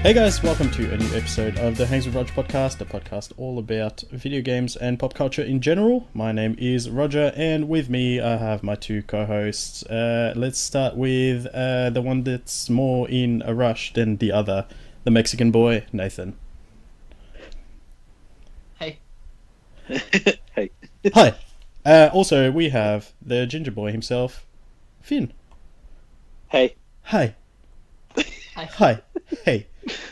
Hey guys, welcome to a new episode of the Hangs with Roger podcast, a podcast all about video games and pop culture in general. My name is Roger, and with me I have my two co-hosts. Let's start with the one that's more in a rush than the other, the Mexican boy, Nathan. Hey. Hey. Hi. Also, we have the ginger boy himself, Finn. Hey. Hi. Hi. Hi. Hey.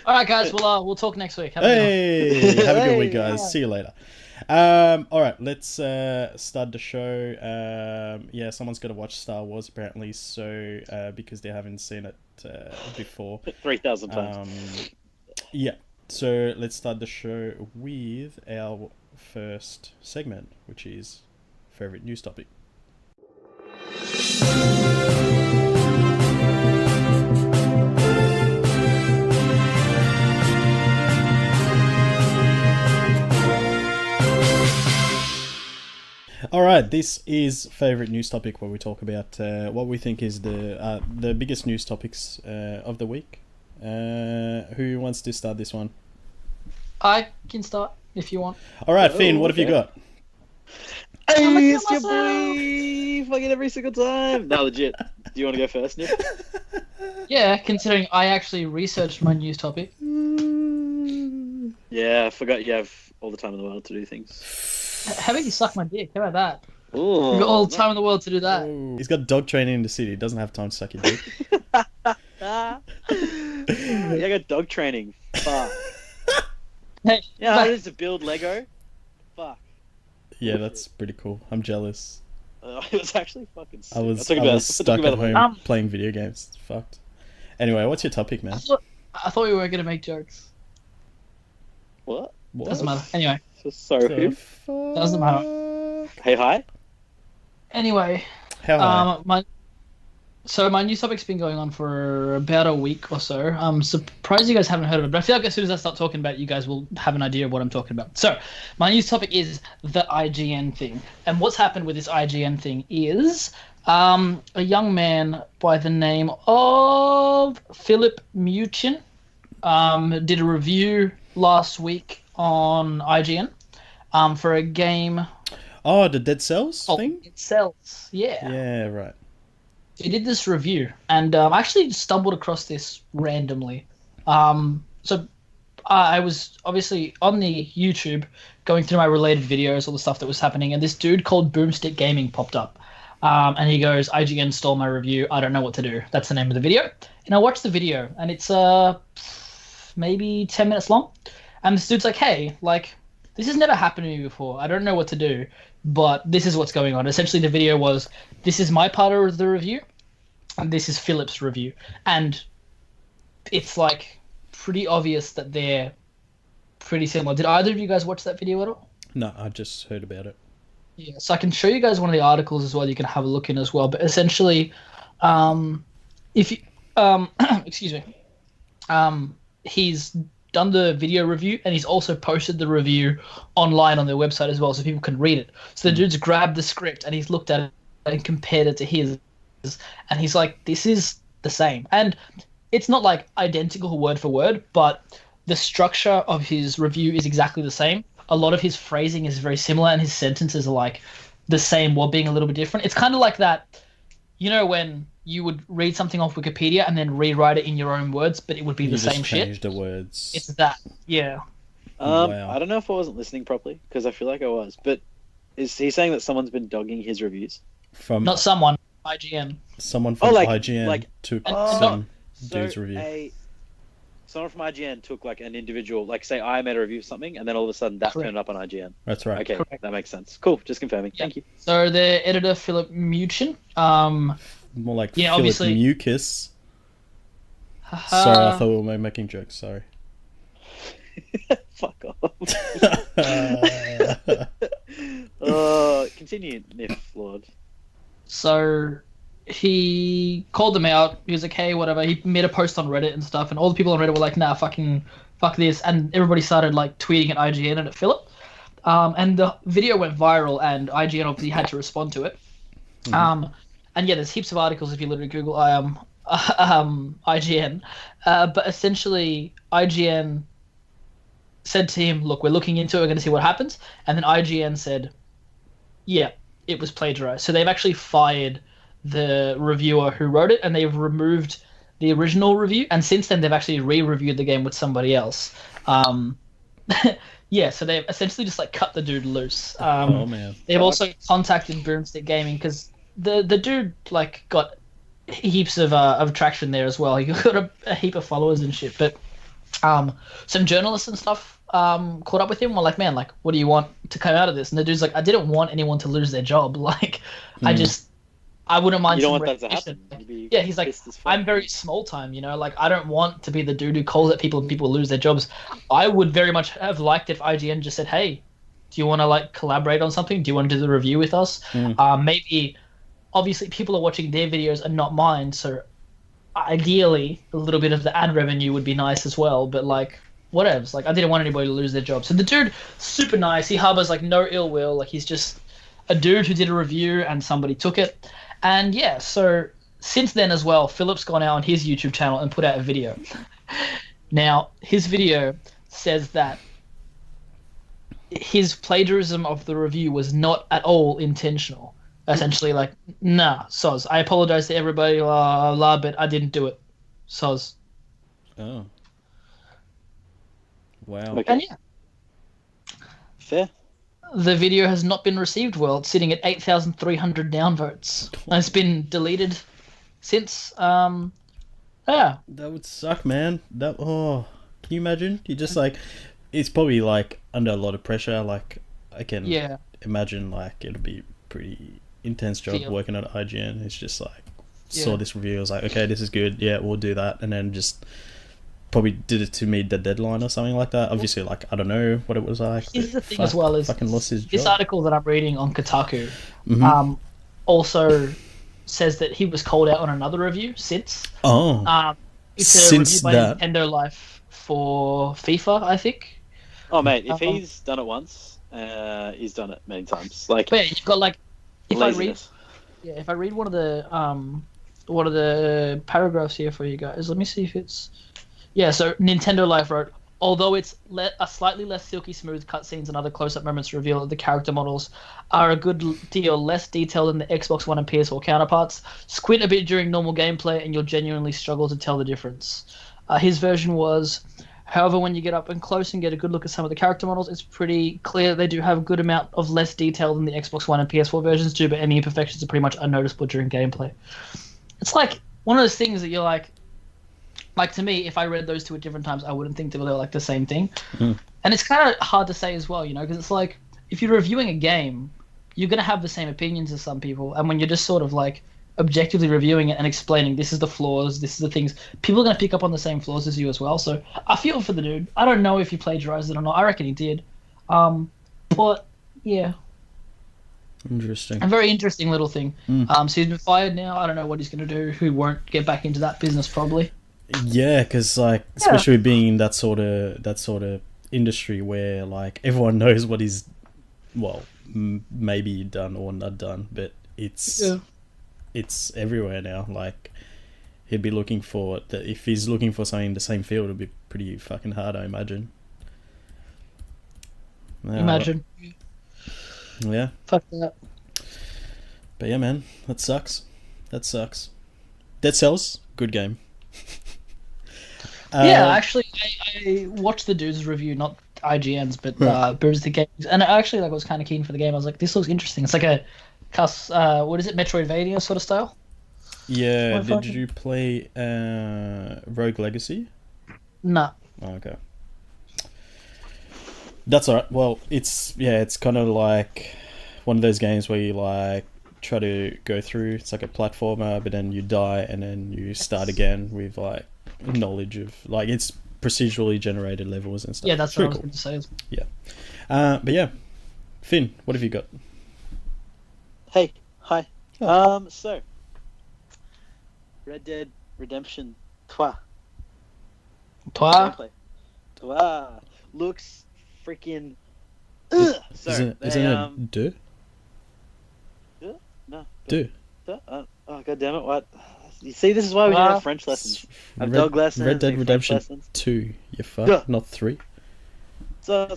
All right, guys. We'll talk next week. Have a Hey, have a good week, Hey. guys. See you later. All right, let's start the show. Yeah, someone's got to watch Star Wars apparently, so because they haven't seen it before. 3,000 times. Yeah, so let's start the show with our first segment, which is favorite news topic. All right, this is favorite news topic, where we talk about what we think is the biggest news topics of the week. Who wants to start this one? I can start if you want. All right, Finn, what have you got? Hey, it's your boy! Fucking every single time! No, legit. Do you want to go first, Nick? Yeah, considering I actually researched my news topic. Yeah, I forgot you have all the time in the world to do things. How about you suck my dick? How about that? Ooh, You've got all the time in the world to do that. Oh, he's got dog training in the city. He doesn't have time to suck your dick. Yeah, I got dog training. Fuck. Hey, Yeah, but- I used to build Lego. Fuck. Yeah, that's pretty cool. I'm jealous. It was actually fucking sick. I was talking about- stuck talking at about home playing video games. It's fucked. Anyway, what's your topic, man? I thought we were gonna make jokes. What? What? Doesn't matter. Anyway, So The who? fuck? Doesn't matter. Hey, hi? anyway, How high? my news topic's been going on for about a week or so. I'm surprised you guys haven't heard of it, but I feel like as soon as I start talking about it, you guys will have an idea of what I'm talking about. So, my news topic is the IGN thing. And what's happened with this IGN thing is a young man by the name of Philip Muchin did a review last week on IGN for a game. Oh, the Dead Cells thing? It sells, yeah. Yeah, right. He did this review, and I actually stumbled across this randomly. So I was obviously on the YouTube going through my related videos, all the stuff that was happening, and this dude called Boomstick Gaming popped up. And he goes, IGN stole my review, I don't know what to do. That's the name of the video. And I watched the video, and it's maybe 10 minutes long. And this dude's like, hey, like, this has never happened to me before. I don't know what to do, but this is what's going on. Essentially, the video was, this is my part of the review, and this is Philip's review. And it's, like, pretty obvious that they're pretty similar. Did either of you guys watch that video at all? No, I just heard about it. Yeah, so I can show you guys one of the articles as well. You can have a look in as well. But essentially, if you, excuse me, he's done the video review, and he's also posted the review online on their website as well, so people can read it. So the dude's grabbed the script and he's looked at it and compared it to his, and he's like, this is the same. And it's not like identical word for word, but the structure of his review is exactly the same. A lot of his phrasing is very similar, and his sentences are like the same while being a little bit different. It's kind of like that, you know, when you would read something off Wikipedia and then rewrite it in your own words, but it would be the same shit. Change the words. It's that, yeah. Wow. I don't know if I wasn't listening properly, because I feel like I was, but is he saying that someone's been dogging his reviews? From Not someone, IGN. someone from IGN took some dude's review. Someone from IGN took like an individual, like say I made a review of something, and then all of a sudden that Correct. turned up on IGN. That's right. Okay, Correct. that makes sense. Cool, just confirming. Yeah. Thank you. So the editor, Philip Muchin, More like Yeah, Philip obviously- Mucus. Sorry, I thought we were making jokes. Sorry. Fuck off. Continue, Niff Lord. So he called them out. He was like, hey, whatever. He made a post on Reddit and stuff, and all the people on Reddit were like, nah, fuck this. And everybody started like tweeting at IGN and at Philip. And the video went viral, and IGN obviously had to respond to it. And yeah, there's heaps of articles if you literally Google IGN, but essentially IGN said to him, "Look, we're looking into it. We're going to see what happens." And then IGN said, "Yeah, it was plagiarized." So they've actually fired the reviewer who wrote it, and they've removed the original review. And since then, they've actually re-reviewed the game with somebody else. Yeah, so they've essentially just like cut the dude loose. Oh man. They've also contacted Boomstick Gaming because the dude like got heaps of traction there as well. He got a heap of followers and shit. But some journalists and stuff caught up with him. Were like, man, like, what do you want to come out of this? And the dude's like, I didn't want anyone to lose their job. Like, I wouldn't mind. You don't some want that to recognition. happen. Yeah, he's like, I'm very small time, like I don't want to be the dude who calls at people and people lose their jobs. I would very much have liked if IGN just said, hey, do you want to like collaborate on something? Do you want to do the review with us? Maybe, obviously, people are watching their videos and not mine, so ideally, a little bit of the ad revenue would be nice as well. But like, whatevs. Like, I didn't want anybody to lose their job. So the dude, super nice. He harbors like no ill will. Like, he's just a dude who did a review and somebody took it. And yeah, so since then as well, Philip's gone out on his YouTube channel and put out a video. Now, his video says that his plagiarism of the review was not at all intentional. Essentially, like, nah, soz. I apologize to everybody, blah, blah, but I didn't do it. Soz. Oh. Wow. Okay. And yeah, Fair. the video has not been received well. It's sitting at 8,300 downvotes. And it's been deleted since. Yeah. That would suck, man. Can you imagine? You just like, it's probably like under a lot of pressure. Like, I can imagine like it'll be pretty intense job working at IGN. It's just like, saw this review, I was like, okay, this is good. Yeah, we'll do that. And then just probably did it to meet the deadline or something like that. Obviously, like, I don't know what it was like. Here's the thing as well is fucking lost his this job. article that I'm reading on Kotaku also says that he was called out on another review since. Oh. It's a Since review by that. Nintendo Life for FIFA, I think. Oh, mate, if he's done it once, he's done it many times. Like, But yeah, you've got like laziness. if I read one of the paragraphs here for you guys, let me see if it's so Nintendo Life wrote, although it's a slightly less silky smooth cutscenes and other close-up moments reveal that the character models are a good deal less detailed than the Xbox One and PS4 counterparts, squint a bit during normal gameplay and you'll genuinely struggle to tell the difference. His version was, however, when you get up and close and get a good look at some of the character models, it's pretty clear they do have a good amount of less detail than the Xbox One and PS4 versions do, but any imperfections are pretty much unnoticeable during gameplay. It's like one of those things that you're like to me, if I read those two at different times, I wouldn't think they were like the same thing. And it's kind of hard to say as well, because it's like, if you're reviewing a game, you're going to have the same opinions as some people. And when you're just sort of like objectively reviewing it and explaining this is the flaws, this is the things, people are going to pick up on the same flaws as you as well. So I feel for the dude. I don't know if he plagiarized it or not. I reckon he did. But yeah. Interesting. A very interesting little thing. So he's been fired now. I don't know what he's going to do. He won't get back into that business probably. Yeah, because like, especially being in that sort of industry where like everyone knows what he's, maybe done or not done, but it's everywhere now. Like, he'd be looking for if he's looking for something in the same field, it'd be pretty fucking hard, I imagine. Imagine. Yeah. Fuck that. But yeah, man, that sucks. Dead Cells, good game. Actually, I watched the dude's review, not IGN's, but Boomstick Games, and I actually was kind of keen for the game. I was like, this looks interesting. It's like a what is it, Metroidvania sort of style? Yeah. Did you play Rogue Legacy? Nah. Oh, okay. That's alright. Well, it's kind of like one of those games where you like try to go through. It's like a platformer, but then you die and then you start again with like knowledge of like it's procedurally generated levels and stuff. Yeah, that's what I was going to say. Yeah. But yeah, Finn, what have you got? Hey, hi. So Red Dead Redemption Trois. Gameplay. Trois looks freaking. Sorry, isn't it deux? No. Deux. Oh, god damn it! What? You see, this is why we need to Well, have French lessons. Have dog lessons. Red Dead French Redemption lessons. 2. You fuck, Yeah. not 3. So,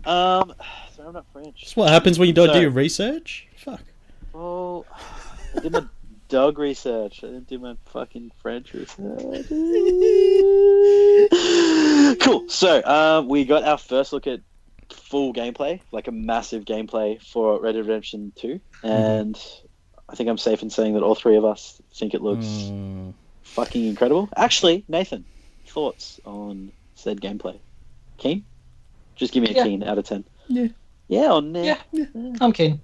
sorry, I'm not French. That's what happens when you don't do So- your research. Fuck. Oh, I did my dog research. I didn't do my fucking French research. Cool. So, we got our first look at full gameplay, like a massive gameplay for Red Dead Redemption 2, and I think I'm safe in saying that all three of us think it looks fucking incredible. Actually, Nathan, thoughts on said gameplay? Keen? Just give me a Yeah. keen out of 10. Yeah. Yeah, or nah? Yeah. I'm keen.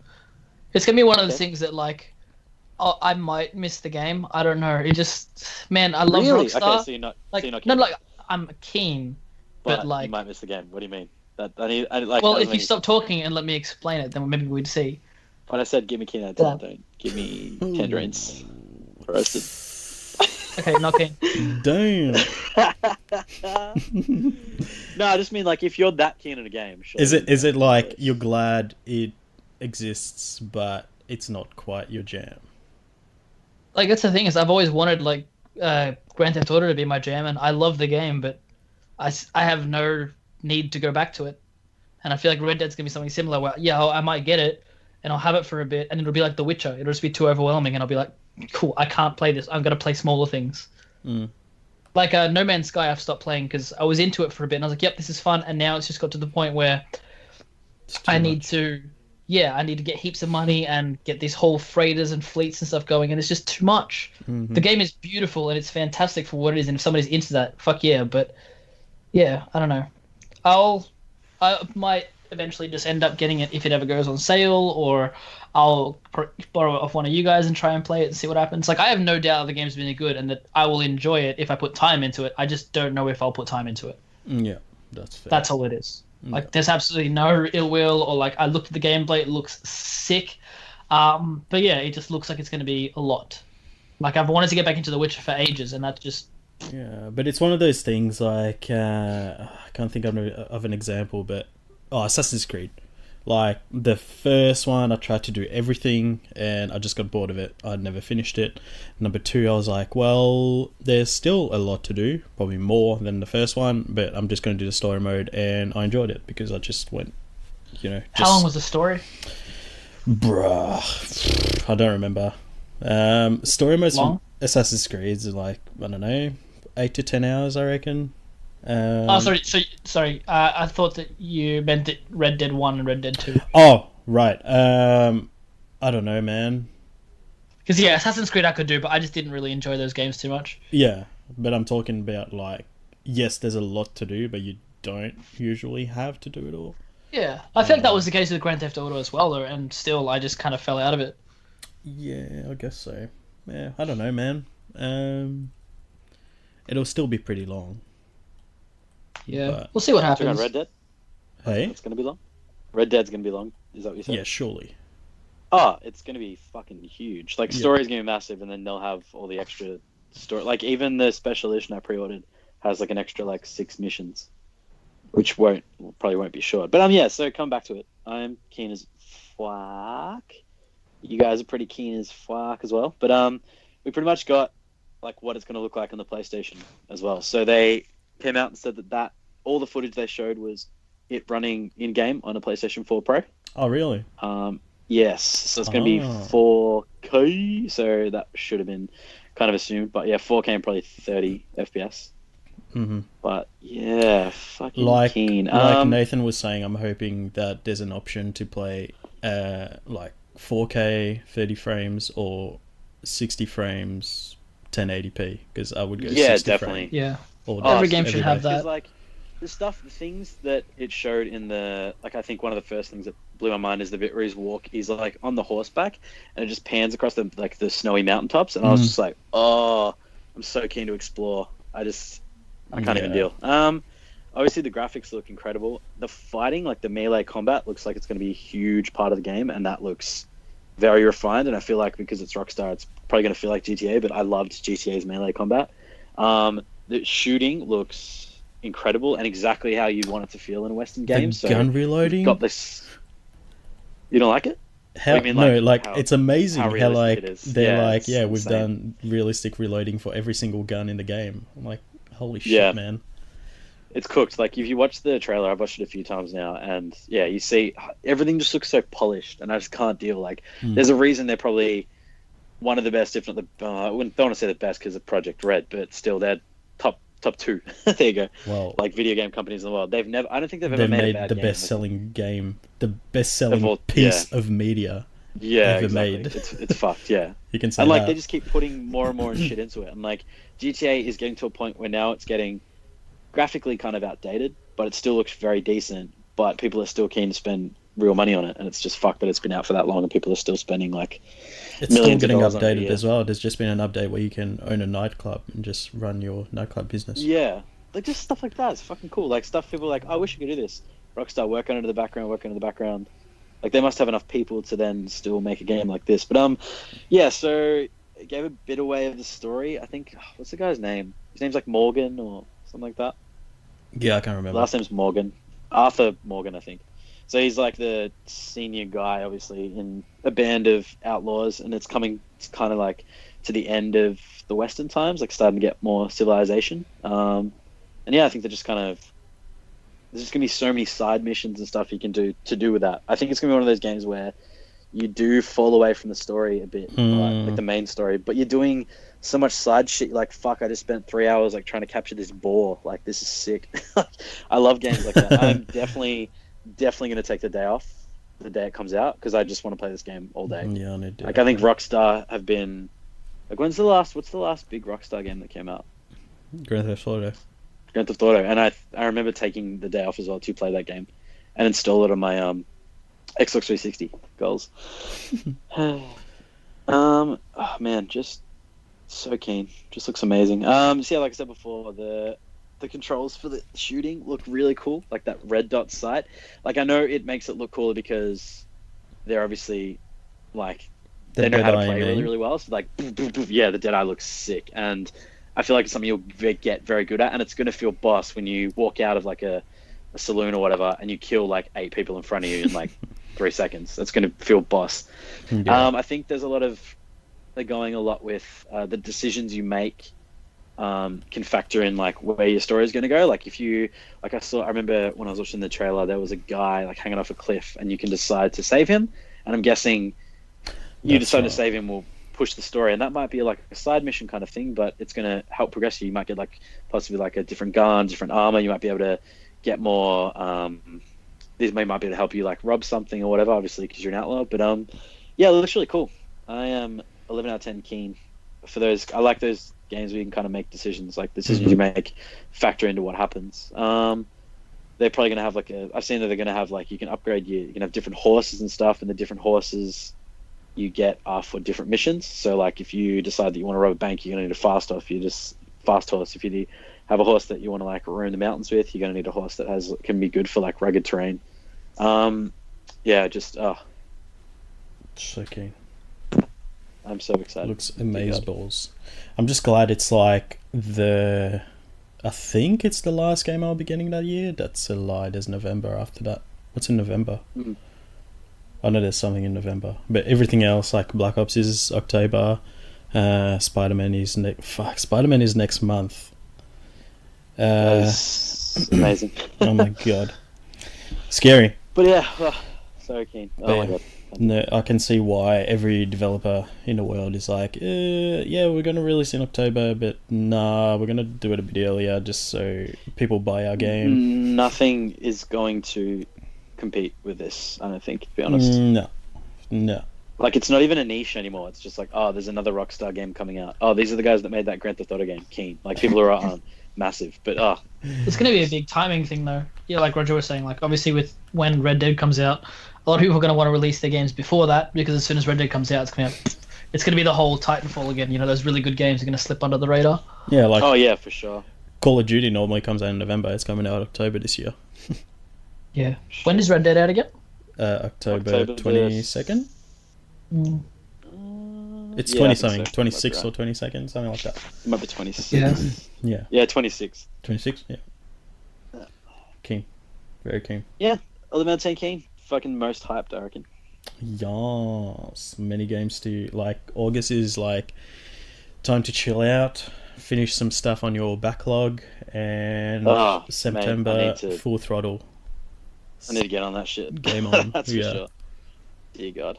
It's gonna be one of those Okay. things that like, I might miss the game. I don't know. It just, man, I love Really? Rockstar. Okay, so you're not like, keen. no, like I'm keen, but but like, you might miss the game. What do you mean? I like. well, that if doesn't you make stop talking and let me explain it, then maybe we'd see. When I said give me keen out of 10, Yeah. don't give me tangerines roasted. Okay, not keen. Damn. No, I just mean like if you're that keen in a game. Sure, Is it like Yes. you're glad it exists, but it's not quite your jam? Like that's the thing is I've always wanted like Grand Theft Auto to be my jam, and I love the game, but I have no need to go back to it. And I feel like Red Dead's gonna be something similar where I might get it and I'll have it for a bit, and it'll be like The Witcher. It'll just be too overwhelming, and I'll be like, cool, I can't play this. I'm gonna play smaller things. Mm. Like No Man's Sky, I've stopped playing because I was into it for a bit, and I was like, yep, this is fun. And now it's just got to the point where It's too I need much. to, I need to get heaps of money and get these whole freighters and fleets and stuff going, and it's just too much. Mhm. The game is beautiful and it's fantastic for what it is, and if somebody's into that, fuck yeah. But yeah, I don't know. I might eventually just end up getting it if it ever goes on sale, or I'll borrow it off one of you guys and try and play it and see what happens. Like I have no doubt the game's really good and that I will enjoy it if I put time into it. I just don't know if I'll put time into it. Yeah, that's fair. That's all it is. Like Yeah. there's absolutely no ill will, or like I looked at the gameplay, it looks sick. But yeah, it just looks like it's going to be a lot. Like I've wanted to get back into The Witcher for ages, and that's just Yeah, but it's one of those things like I can't think of an example, but Assassin's Creed. Like the first one, I tried to do everything, and I just got bored of it. I'd never finished it. Number 2, I was like, well, there's still a lot to do, probably more than the first one, but I'm just going to do the story mode, and I enjoyed it because I just went, how long was the story? Bruh, I don't remember. Story modes Long? from Assassin's Creed is like, I don't know, 8 to 10 hours, I reckon. Sorry. I thought that you meant that Red Dead 1 and Red Dead 2. Oh, right. I don't know, man. Because yeah, Assassin's Creed I could do, but I just didn't really enjoy those games too much. Yeah, but I'm talking about like, yes, there's a lot to do, but you don't usually have to do it all. Yeah, I feel like that was the case with Grand Theft Auto as well, though, and still I just kind of fell out of it. Yeah, I guess so. Yeah, I don't know, man. It'll still be pretty long. Yeah, But- we'll see what Talking happens. about Red Dead? Hey? It's going to be long? Red Dead's going to be long? Is that what you said? Yeah, surely. Oh, it's going to be fucking huge. Like, Yeah. story's going to be massive, and then they'll have all the extra story. Like, even the special edition I pre-ordered has, like, an extra, like, 6 missions. Which probably won't be short. But, yeah, so come back to it. I'm keen as fuck. You guys are pretty keen as fuck as well. But, we pretty much got, like, what it's going to look like on the PlayStation as well. So they came out and said that all the footage they showed was it running in-game on a PlayStation 4 Pro. Oh, really? Yes, so it's going to be 4K, so that should have been kind of assumed. But yeah, 4K and probably 30 FPS. Mm-hmm. But yeah, fucking Like keen. Nathan was saying, I'm hoping that there's an option to play like 4K 30 frames or 60 frames 1080p, because I would go Yeah, 60 definitely. frame Yeah, all day, every game should day. have Because that. like the things that it showed in the I think one of the first things that blew my mind is the bit where he's like on the horseback and it just pans across the snowy mountaintops, and I was just like, oh, I'm so keen to explore. I can't even deal. Obviously the graphics look incredible. The fighting, like the melee combat, looks like it's going to be a huge part of the game, and that looks very refined. And I feel like because it's Rockstar, it's probably going to feel like GTA. But I loved GTA's melee combat. The shooting looks incredible and exactly how you'd want it to feel in a Western game. The gun reloading? Got this. You don't like it? How What do you mean, no, like, like how- it's amazing how how realistic like it is? they're Yeah, like, it's yeah, we've insane. done realistic reloading for every single gun in the game. I'm like, holy Yeah. shit, man. It's cooked. Like if you watch the trailer, I've watched it a few times now, and yeah, you see everything just looks so polished, and I just can't deal. Like, there's a reason they're probably one of the best, if not the. I don't want to say the best because of Project Red, but still they're top two. There you go. Well, Like video game companies in the world, they've never. I don't think they've ever they've made a made bad the game. best-selling game, the best-selling all- piece of media Yeah, ever exactly. made. It's fucked. Yeah. You can say And like that. they just keep putting more and more shit into it, and like GTA is getting to a point where now it's getting graphically kind of outdated, but it still looks very decent. But people are still keen to spend real money on it, and it's just fucked that it's been out for that long, and people are still spending like It's still millions of getting dollars on it a updated year. as well. There's just been an update where you can own a nightclub and just run your nightclub business. Yeah, like just stuff like that is fucking cool. Like stuff people are like, I wish I could do this. Rockstar work on it in the background. Like they must have enough people to then still make a game like this. But yeah. So it gave a bit away of the story. I think what's the guy's name? His name's like Morgan or something like that. Yeah, I can't remember. Last name's Morgan. Arthur Morgan, I think. So he's like the senior guy, obviously, in a band of outlaws, and it's kind of like to the end of the Western times, like starting to get more civilization. And yeah, I think they're just kind of there's just gonna be so many side missions and stuff you can do to do with that. I think it's gonna be one of those games where you do fall away from the story a bit, like the main story, but you're doing so much side shit. Like fuck, I just spent 3 hours like trying to capture this boar. Like this is sick. I love games like that. I'm definitely gonna take the day off the day it comes out because I just want to play this game all day. Yeah, I need to. Like I think Rockstar have been like what's the last big Rockstar game that came out? Grand Theft Auto. Grand Theft Auto, and I remember taking the day off as well to play that game and install it on my Xbox 360 goals. Oh man, just so keen. Just looks amazing. So yeah, like I said before, the controls for the shooting look really cool. Like that red dot sight. Like I know it makes it look cooler because they're obviously like they know how to play really, really well. So like, yeah, the Deadeye looks sick, and I feel like it's something you'll get very good at, and it's going to feel boss when you walk out of like a saloon or whatever, and you kill like 8 people in front of you in like 3 seconds. That's going to feel boss. Yeah. I think there's they're going a lot with the decisions you make can factor in like where your story is going to go. Like if you, like I remember when I was watching the trailer, there was a guy like hanging off a cliff, and you can decide to save him. And I'm guessing you decide to save him will push the story, and that might be like a side mission kind of thing, but it's going to help progress you. You might get like possibly like a different gun, different armor. You might be able to get more. These might be able to help you like rob something or whatever, obviously because you're an outlaw. But yeah, it looks really cool. I am 11 out of 10 keen for those. I like those games where you can kind of make decisions, like decisions you make factor into what happens. They're probably going to have like I've seen that they're going to have like you can upgrade you can have different horses and stuff, and the different horses you get are for different missions. So like if you decide that you want to rob a bank, you're going to need a fast horse. Fast horse. If you have a horse that you want to like roam the mountains with, you're going to need a horse that can be good for like rugged terrain. Yeah, just So keen. I'm so excited. Looks amazeballs. I'm just glad it's like I think it's the last game I'll be getting that year. That's a lie. There's November after that. What's in November? I know there's something in November, but everything else like Black Ops is October. Spider-Man is Spider-Man is next month. That's amazing. Oh my god, scary. But yeah, so keen. Oh my god. No, I can see why every developer in the world is like, yeah, we're going to release in October, but nah, we're going to do it a bit earlier just so people buy our game. Nothing is going to compete with this, I don't think, to be honest. No. Like, it's not even a niche anymore. It's just like, oh, there's another Rockstar game coming out. Oh, these are the guys that made that Grand Theft Auto game. Keen. Like, people are massive, but It's going to be a big timing thing, though. Yeah, like Roger was saying, like, obviously with when Red Dead comes out, a lot of people are going to want to release their games before that, because as soon as Red Dead comes out, it's going to be the whole Titanfall again. You know, those really good games are going to slip under the radar. Yeah, like oh yeah, for sure. Call of Duty normally comes out in November. It's coming out October this year. Yeah. When is Red Dead out again? October 22nd? It's Yeah, 20 I think something, so. 26 Might or be 22nd, something like that. It might be 26. Yeah. Yeah, 26. 26? Yeah. Keen. Very keen. Yeah, 11 out of 10 keen. Fucking most hyped, I reckon. Yes, many games to like. August is like time to chill out, finish some stuff on your backlog, and Oh, mate, September full throttle. I need to get on that shit. Game on. That's yeah. for sure. Dear God.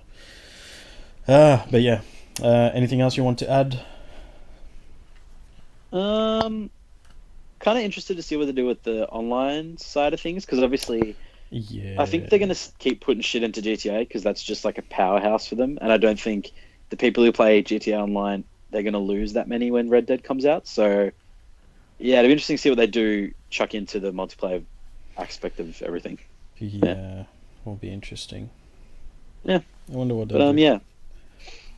But yeah. Anything else you want to add? Kind of interested to see what they do with the online side of things, because obviously, yeah, I think they're gonna keep putting shit into GTA because that's just like a powerhouse for them, and I don't think the people who play GTA Online, they're gonna lose that many when Red Dead comes out. So, yeah, it'll be interesting to see what they do chuck into the multiplayer aspect of everything. Yeah, will be interesting. Yeah, I wonder what but do. yeah,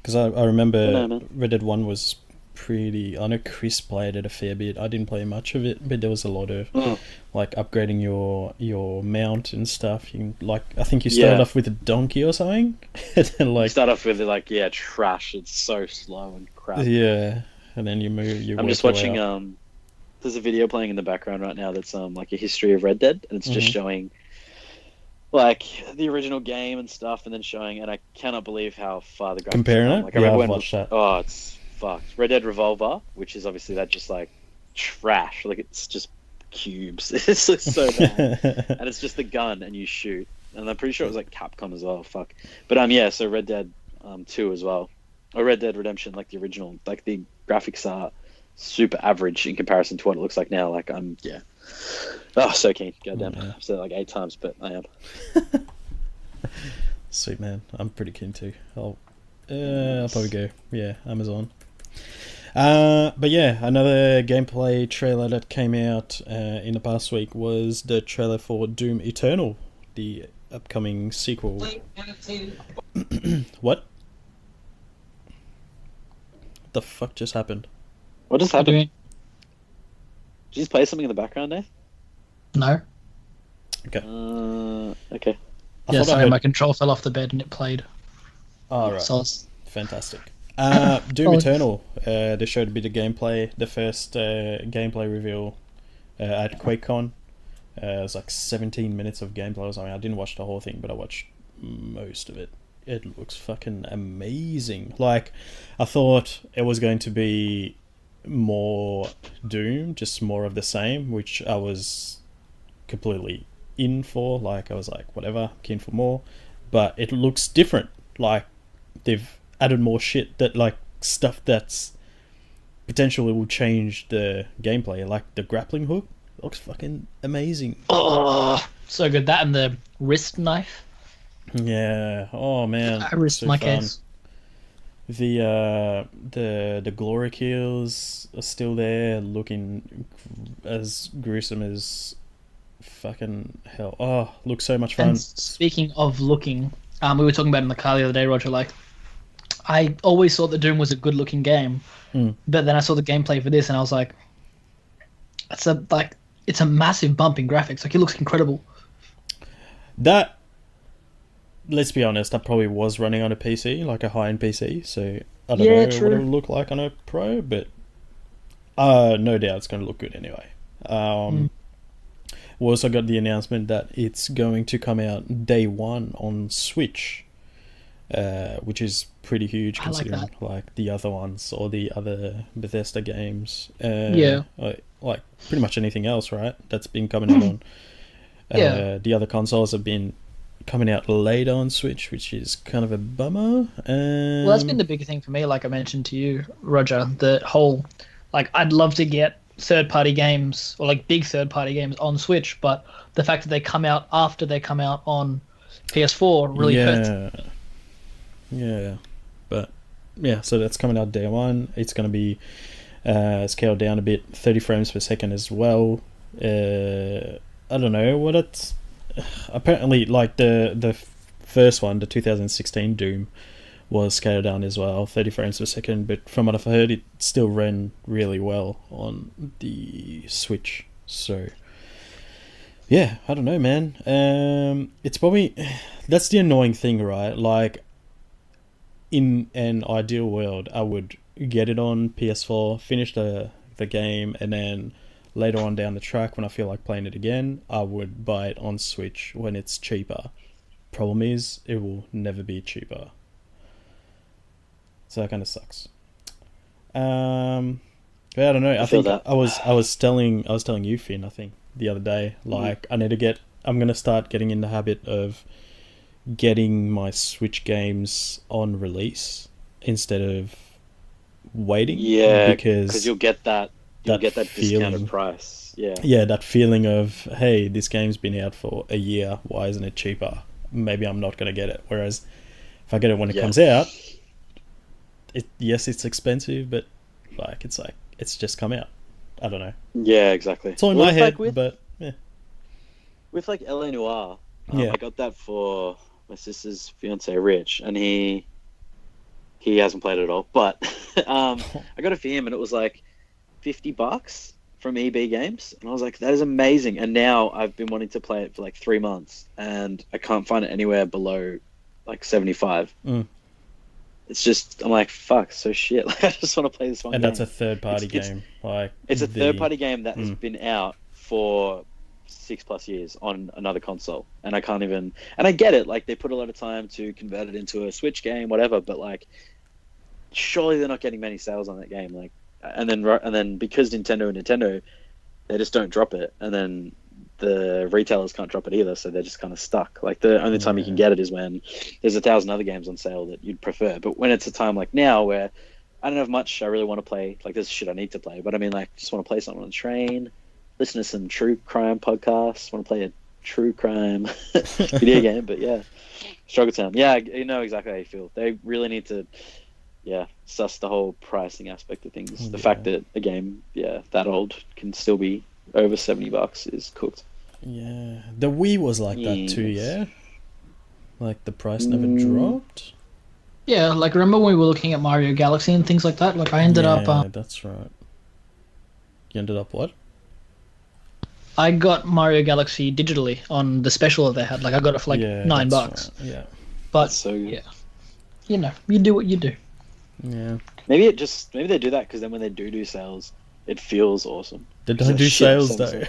because I remember Red Dead 1 was pretty. I know Chris played it a fair bit. I didn't play much of it, but there was a lot of like upgrading your mount and stuff. You can, like, I think you started off with a donkey or something, and then like you start off with like trash. It's so slow and crap. Yeah, and then you move. I'm just watching. There's a video playing in the background right now that's like a history of Red Dead, and it's just showing like the original game and stuff, and then showing, and I cannot believe how far the graphics comparing are. it. Like, I remember watched that. Oh, it's fucked. Red Dead Revolver, which is obviously that just like trash. Like, it's just cubes. It's just so bad, and it's just the gun and you shoot. And I'm pretty sure it was like Capcom as well. Fuck. But yeah, so Red Dead 2 as well, or Red Dead Redemption, like the original. Like, the graphics are super average in comparison to what it looks like now. Like, oh, so keen. Goddamn. Yeah. I've said it like 8 times, but I am. Sweet, man. I'm pretty keen too. I'll probably go. Yeah, Amazon. But yeah, another gameplay trailer that came out in the past week was the trailer for Doom Eternal, the upcoming sequel. What? The fuck just happened? What just happened? Did you just play something in the background, Dave? No. Okay. Okay. Yeah, sorry, my control fell off the bed and it played. Oh, right. So fantastic. Doom Eternal. They showed a bit of gameplay. The first gameplay reveal at QuakeCon. It was like 17 minutes of gameplay or something. I didn't watch the whole thing, but I watched most of it. It looks fucking amazing. Like, I thought it was going to be more Doom, just more of the same, which I was completely in for. Like, I was like, whatever, keen for more. But it looks different. Like, they've added more shit, that like stuff that's potentially will change the gameplay. Like the grappling hook looks fucking amazing. Oh, so good. That and the wrist knife. Yeah. Oh man. I risked my case. The glory kills are still there, looking as gruesome as fucking hell. Oh, looks so much fun. And speaking of looking, we were talking about it in the car the other day, Roger. Like, I always thought that Doom was a good-looking game, but then I saw the gameplay for this, and I was like, it's a massive bump in graphics. Like, it looks incredible. That, let's be honest, that probably was running on a PC, like a high-end PC. So I don't know what it would look like on a Pro, but no doubt it's going to look good anyway. We also got the announcement that it's going to come out day one on Switch, which is pretty huge considering like the other ones or the other Bethesda games. Like pretty much anything else, right? That's been coming out on. The other consoles have been coming out later on Switch, which is kind of a bummer. Well, that's been the big thing for me. Like I mentioned to you, Roger, the whole like I'd love to get third-party games or like big third-party games on Switch, but the fact that they come out after they come out on PS4 really hurts. Yeah, but yeah, so that's coming out day one. It's going to be scaled down a bit, 30 frames per second as well. I don't know what it's. Apparently, like the first one, the 2016 Doom, was scaled down as well, 30 frames per second. But from what I've heard, it still ran really well on the Switch. So yeah, I don't know, man. It's probably that's the annoying thing, right? Like, in an ideal world, I would get it on PS4, finish the game, and then later on down the track, when I feel like playing it again, I would buy it on Switch when it's cheaper. problem is, it will never be cheaper. So that kind of sucks. But I don't know. I think that. I was telling you, Finn, I think the other day, like I'm gonna start getting in the habit of getting my Switch games on release instead of waiting. Yeah, because you'll get that discounted feeling. price. Yeah. Yeah, that feeling of, hey, this game's been out for a year. Why isn't it cheaper? Maybe I'm not gonna get it. Whereas if I get it when it comes out, it's expensive, but it's just come out. I don't know. Yeah, exactly. It's all in my head, but yeah. With like LA Noire, Yeah. I got that for my sister's fiance, Rich, and he hasn't played it at all. But I got it for him, and it was like $50 from EB Games, and I was like, that is amazing. And now I've been wanting to play it for like 3 months, and I can't find it anywhere below like 75. It's just, I'm like, fuck, so shit. Like, I just want to play this one. And game. that's a third-party game. It's a third-party game that has been out for 6+ years on another console, and I can't even. And I get it, like they put a lot of time to convert it into a Switch game, whatever. But like, surely they're not getting many sales on that game. Like, and then because Nintendo, they just don't drop it, and then the retailers can't drop it either, so they're just kind of stuck. Like the only time you can get it is when there's 1,000 other games on sale that you'd prefer. But when it's a time like now where I don't have much I really want to play, like there's shit I need to play, but I mean, like, just want to play something on the train, listen to some true crime podcasts, want to play a true crime video game. But yeah, struggle time. Yeah, you know exactly how you feel. They really need to suss the whole pricing aspect of things. The fact that a game that old can still be over $70 is cooked. Yeah, the Wii was like that too. Yeah, like the price never dropped. Yeah, like remember when we were looking at Mario Galaxy and things like that? Like I ended up. Yeah, that's right. You ended up what? I got Mario Galaxy digitally on the special that they had. Like I got it for like $9. Right. Yeah, but so yeah, you know, you do what you do. Yeah. Maybe they do that because then when they do sales, it feels awesome. They don't do sales though.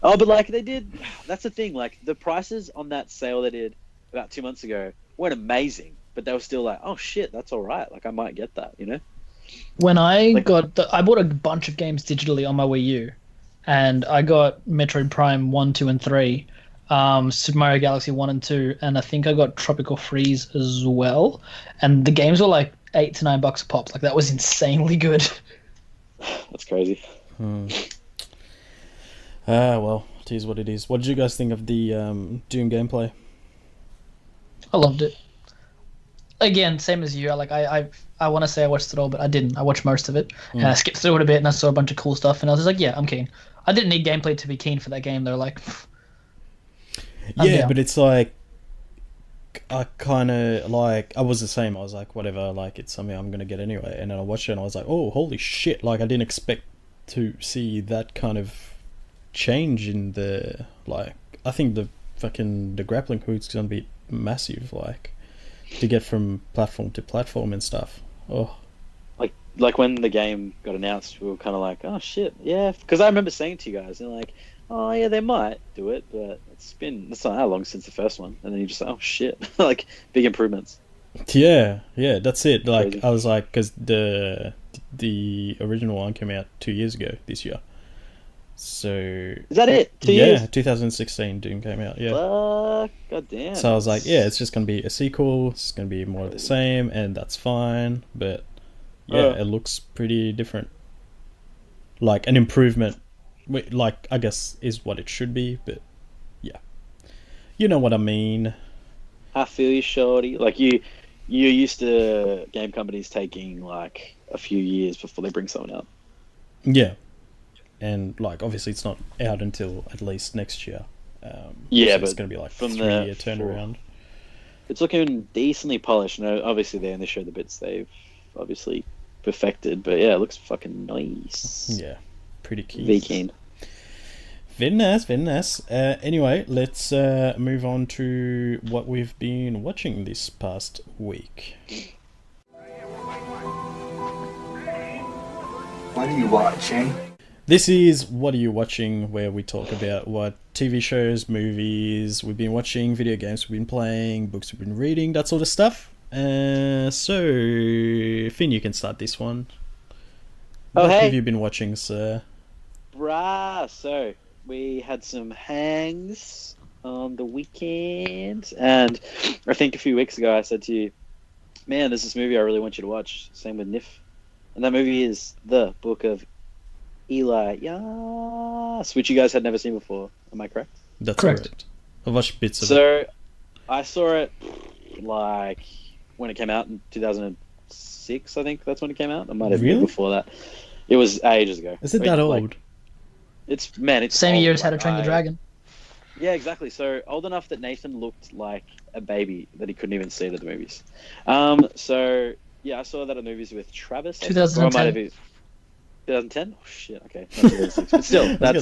Oh, but like they did. That's the thing. Like the prices on that sale they did about 2 months ago weren't amazing, but they were still like, oh shit, that's all right. Like I might get that, you know. When I I bought a bunch of games digitally on my Wii U, and I got Metroid Prime 1, 2, and 3, Super Mario Galaxy 1 and 2, and I think I got Tropical Freeze as well. And the games were like $8 to $9 a pop. Like that was insanely good. That's crazy. Well, it is what it is. What did you guys think of the Doom gameplay? I loved it. Again, same as you. I want to say I watched it all, but I didn't. I watched most of it, and I skipped through it a bit, and I saw a bunch of cool stuff, and I was like, yeah, I'm keen. I didn't need gameplay to be keen for that game. They're like, yeah, but it's like, I kind of like, I was the same. I was like, whatever, like it's something I'm gonna get anyway. And then I watched it, and I was like, oh, holy shit! Like I didn't expect to see that kind of change in the, like, I think the grappling hook's gonna be massive, like to get from platform to platform and stuff. Oh, like when the game got announced, we were kind of like, oh shit, yeah, because I remember saying to you guys, and like, oh yeah, they might do it, but it's not that long since the first one, and then you just like, oh shit, like big improvements. Yeah, that's it. Like Crazy. I was like, because the original one came out 2 years ago this year. So Is that it? 2 years? Yeah, 2016 Doom came out. Yeah. Fuck, goddamn. So I was like, yeah, it's just gonna be a sequel. It's gonna be more of the same, and that's fine. But yeah, it looks pretty different. Like an improvement, like I guess is what it should be. But yeah, you know what I mean. I feel you, shorty. Like you're used to game companies taking like a few years before they bring someone out. Yeah. And like obviously it's not out until at least next year. Yeah, so but it's going to be like from 3-year turnaround. It's looking decently polished. No, obviously they only show the bits they've obviously perfected, but yeah, it looks fucking nice. Yeah, pretty keen. Very keen. Very nice. Anyway, let's move on to what we've been watching this past week. What are you watching? This is What Are You Watching, where we talk about what TV shows, movies we've been watching, video games we've been playing, books we've been reading, that sort of stuff. So, Finn, you can start this one. What have you been watching, sir? So, we had some hangs on the weekend, and I think a few weeks ago I said to you, man, there's this movie I really want you to watch. Same with Nif. And that movie is The Book of Eli, yes, which you guys had never seen before. Am I correct? That's correct. I've watched bits of it. So, I saw it, like, when it came out in 2006, I think that's when it came out. I might have been before that. It was ages ago. Is it that old? Like, it's same old, year as How to Train Your Dragon. Yeah, exactly. So old enough that Nathan looked like a baby that he couldn't even see it at the movies. So yeah, I saw that at the movies with Travis. 2010. 2010? Oh shit. Okay. But still, but